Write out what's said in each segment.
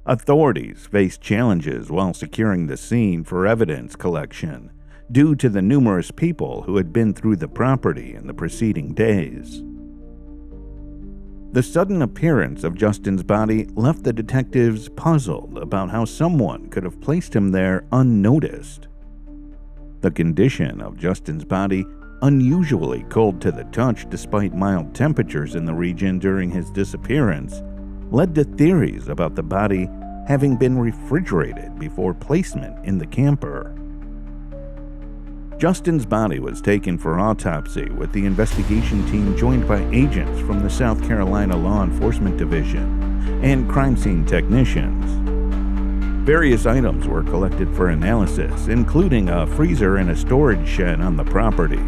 Authorities faced challenges while securing the scene for evidence collection due to the numerous people who had been through the property in the preceding days. The sudden appearance of Justin's body left the detectives puzzled about how someone could have placed him there unnoticed. The condition of Justin's body, unusually cold to the touch despite mild temperatures in the region during his disappearance, led to theories about the body having been refrigerated before placement in the camper. Justin's body was taken for autopsy with the investigation team joined by agents from the South Carolina Law Enforcement Division and crime scene technicians. Various items were collected for analysis, including a freezer and a storage shed on the property.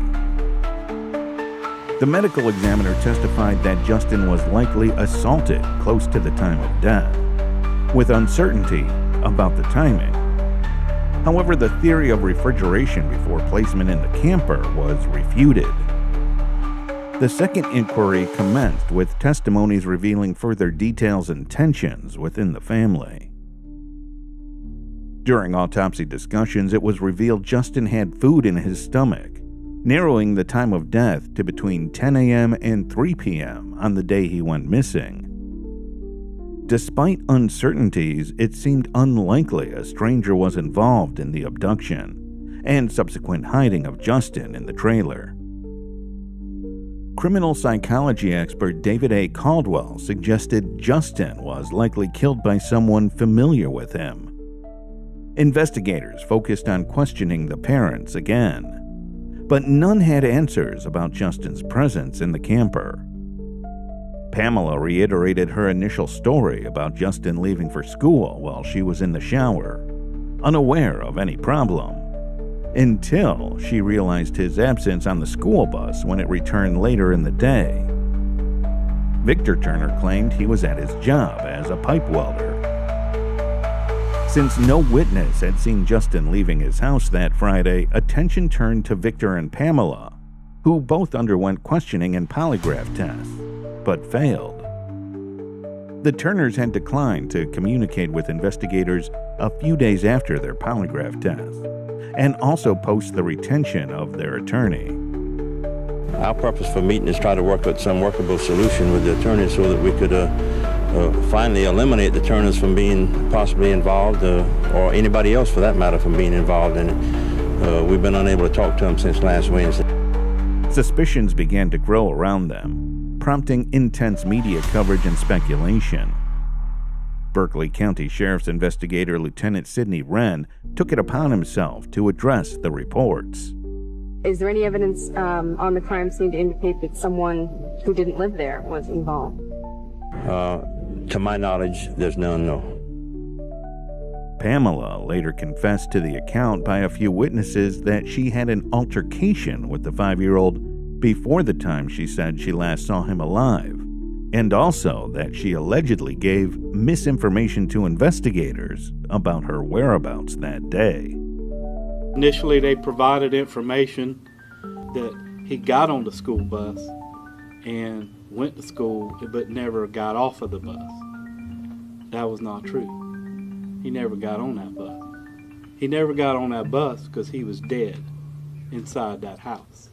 The medical examiner testified that Justin was likely assaulted close to the time of death, with uncertainty about the timing. However, the theory of refrigeration before placement in the camper was refuted. The second inquiry commenced with testimonies revealing further details and tensions within the family. During autopsy discussions, it was revealed Justin had food in his stomach, narrowing the time of death to between 10 a.m. and 3 p.m. on the day he went missing. Despite uncertainties, it seemed unlikely a stranger was involved in the abduction and subsequent hiding of Justin in the trailer. Criminal psychology expert David A. Caldwell suggested Justin was likely killed by someone familiar with him. Investigators focused on questioning the parents again, but none had answers about Justin's presence in the camper. Pamela reiterated her initial story about Justin leaving for school while she was in the shower, unaware of any problem, until she realized his absence on the school bus when it returned later in the day. Victor Turner claimed he was at his job as a pipe welder. Since no witness had seen Justin leaving his house that Friday, attention turned to Victor and Pamela, who both underwent questioning and polygraph tests, but failed. The Turners had declined to communicate with investigators a few days after their polygraph test, and also post the retention of their attorney. Our purpose for meeting is try to work with some workable solution with the attorney so that we could finally eliminate the Turners from being possibly involved, or anybody else for that matter from being involved in it. We've been unable to talk to them since last Wednesday. Suspicions began to grow around them, prompting intense media coverage and speculation. Berkeley County Sheriff's investigator Lieutenant Sidney Wren took it upon himself to address the reports. Is there any evidence on the crime scene to indicate that someone who didn't live there was involved? To my knowledge, there's none, no. Pamela later confessed to the account by a few witnesses that she had an altercation with the 5-year-old before the time she said she last saw him alive, and also that she allegedly gave misinformation to investigators about her whereabouts that day. Initially, they provided information that he got on the school bus and went to school, but never got off of the bus. That was not true. He never got on that bus. He never got on that bus because he was dead inside that house.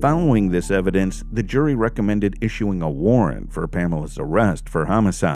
Following this evidence, the jury recommended issuing a warrant for Pamela's arrest for homicide.